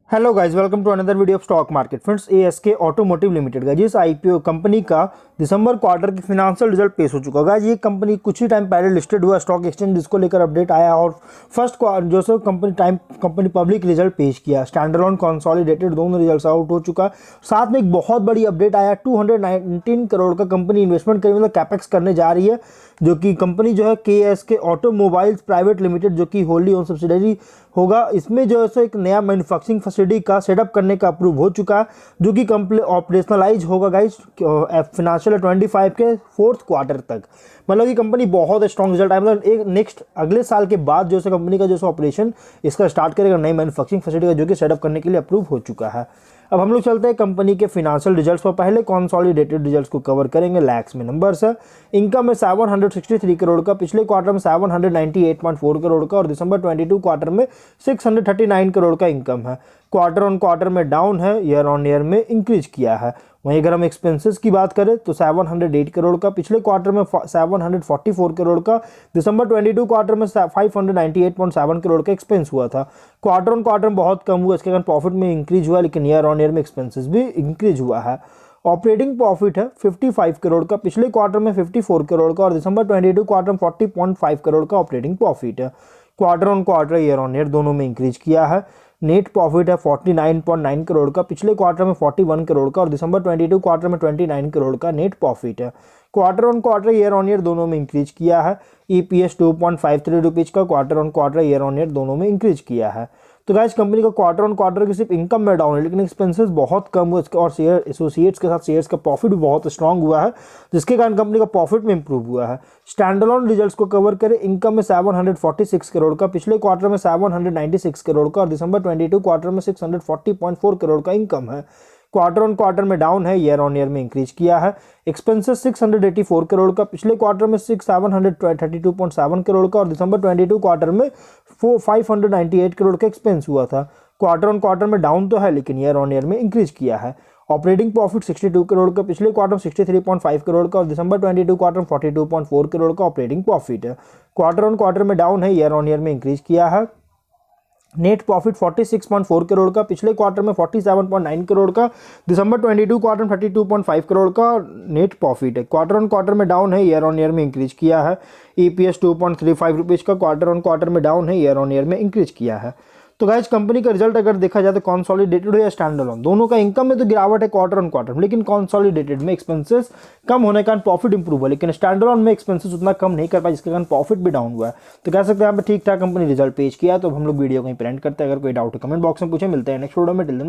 Hello guys, welcome to another video of stock market. Friends, ASK automotive limited का जिस IPO company का दिसंबर quarter की financial result पेश हो चुका है। ये कंपनी कुछ ही टाइम पहले लिस्टेड हुआ स्टॉक एक्सचेंज, जिसको लेकर अपडेट आया और फर्स्ट जो सो कंपनी पब्लिक रिजल्ट पेश किया। स्टैंडर्ड ऑन कंसोलिडेटेड दोनों रिजल्ट आउट हो चुका। साथ में एक बहुत बड़ी अपडेट आया, 219 करोड़ का कंपनी इन्वेस्टमेंट करने, मतलब कैपेक्स करने जा रही है, जो कि कंपनी जो है केएसके ऑटोमोबाइल्स प्राइवेट लिमिटेड, जो कि होल्डी ओन सब्सिडरी होगा। इसमें जो है सो एक नया मैन्युफैक्चरिंग फैसिलिटी का सेटअप करने का अप्रूव हो चुका है, जो कि कंप्लीट ऑपरेशनलाइज होगा गाइस फिनेंशियल 25 के फोर्थ क्वार्टर तक। मतलब कि कंपनी बहुत स्ट्रॉन्ग रिजल्ट आया, मतलब एक नेक्स्ट अगले साल के बाद जो है कंपनी का जो ऑपरेशन इसका स्टार्ट करेगा नई मैन्युफैक्चरिंग फैसिलिटी का, जो कि सेटअप करने के लिए अप्रूव हो चुका है। अब हम लोग चलते हैं कंपनी के फिनेंशियल रिजल्ट्स पर। पहले कॉन्सोलिडेटेड रिजल्ट्स को कवर करेंगे। लैक्स में नंबर्स है। इनकम है 763 करोड़ का, पिछले क्वार्टर में 798.4 करोड़ का, और दिसंबर 22 क्वार्टर में 639 करोड़ का इनकम है। क्वार्टर ऑन क्वार्टर में डाउन है, ईयर ऑन ईयर में इंक्रीज किया है। वहीं अगर हम एक्सपेंसेस की बात करें तो 708 करोड़ का, पिछले क्वार्टर में 744 करोड़ का, दिसंबर 22 क्वार्टर में 598.7 करोड़ का एक्सपेंस हुआ था। क्वार्टर ऑन क्वार्टर में बहुत कम हुआ, इसके कारण प्रॉफिट में इंक्रीज हुआ, लेकिन ईयर ऑन ईयर में एक्सपेंसेस भी इंक्रीज हुआ है। ऑपरेटिंग प्रॉफिट है 55 करोड़ का, पिछले क्वार्टर में 54 करोड़ का, और दिसंबर 22 क्वार्टर में 40.5 करोड़ का ऑपरेटिंग प्रॉफिट है। Quarter on quarter, year on year दोनों में इंक्रीज किया है। नेट प्रॉफिट है 49.9 करोड़ का, पिछले क्वार्टर में 41 करोड़ का, और दिसंबर 22 क्वार्टर में 29 करोड़ का नेट प्रॉफिट है। Quarter on quarter, year on year दोनों में इंक्रीज किया है। ईपीएस 2.53 रुपीज का quarter on quarter, year on year दोनों में इंक्रीज किया है। तो गाइस, कंपनी का क्वार्टर ऑन क्वार्टर की सिर्फ इनकम में डाउन है, लेकिन एक्सपेंसेस बहुत कम हुआ, और शेयर एसोसिएट्स के साथ शेयर्स का प्रॉफिट भी बहुत स्ट्रांग हुआ है, जिसके कारण कंपनी का प्रॉफिट में इंप्रूव हुआ है। स्टैंडअलोन रिजल्ट्स को कवर करें। इनकम में 746 करोड़ का, पिछले क्वार्टर में 796 करोड़ का, और दिसंबर 22 क्वार्टर में 640.4 करोड़ का इनकम है। क्वार्टर ऑन क्वार्टर में डाउन है, ईयर ऑन ईयर में इंक्रीज किया है। एक्सपेंसेस 684 करोड़ का, पिछले क्वार्टर में 732.7 करोड़ का, और दिसंबर 22 क्वार्टर में 598 करोड़ का एक्सपेंस हुआ था। क्वार्टर ऑन क्वार्टर में डाउन तो है, लेकिन ईयर ऑन ईयर में इंक्रीज किया है। ऑपरेटिंग प्रॉफिट 62 करोड़ का, पिछले क्वार्टर में 63.5 करोड़ का, और दिसंबर 22 क्वार्टर में 42.4 करोड़ का ऑपरेटिंग प्रॉफिट है। क्वार्टर ऑन क्वार्टर में डाउन है, ईयर ऑन ईयर में इंक्रीज किया है। नेट प्रॉफिट 46.4 करोड़ का, पिछले क्वार्टर में 47.9 करोड़ का, दिसंबर 22 क्वार्टर में 32.5 करोड़ का नेट प्रॉफिट है। क्वार्टर ऑन क्वार्टर में डाउन है, ईयर ऑन ईयर में इंक्रीज किया है। ईपीएस 2.35 रुपीज का, क्वार्टर ऑन क्वार्टर में डाउन है, ईयर ऑन ईयर में इंक्रीज किया है। तो गाइस, कंपनी का रिजल्ट अगर देखा जाए तो कंसोलिडेटेड हो या स्टैंड अलोन, दोनों का इनकम में तो गिरावट है क्वार्टर ऑन क्वार्टर में, लेकिन कंसोलिडेटेड में एक्सपेंसेस कम होने के कारण प्रॉफिट इंप्रूव हुआ, लेकिन स्टैंड अलोन में एक्सपेंसेस उतना कम नहीं कर पाए, जिसके कारण प्रॉफिट भी डाउन हुआ है। तो कह सकते हैं यहाँ पे ठीक ठाक कंपनी रिजल्ट पेश किया। तो हम लोग वीडियो को पेरेंट करते हैं। अगर कोई डाउट है कमेंट बॉक्स में पूछे। मिलते हैं नेक्स्ट वीडियो में। Till then